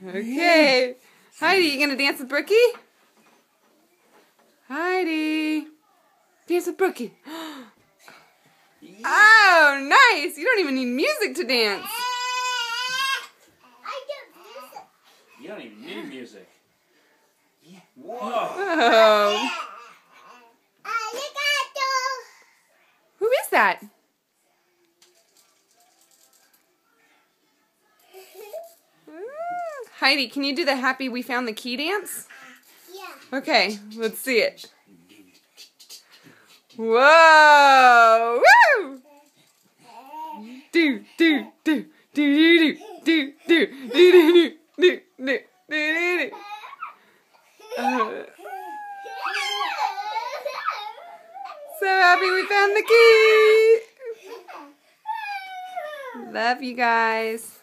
Okay. Heidi, you gonna dance with Brookie? Heidi. Dance with Brookie. Oh, nice. You don't even need music to dance. You don't even need music. Yeah. Whoa. Oh. Who is that? Heidi, can you do the happy we found the key dance? Yeah. Okay, let's see it. Whoa! Woo! Do do do do do do do do do do do do. So happy we found the key. Love you guys.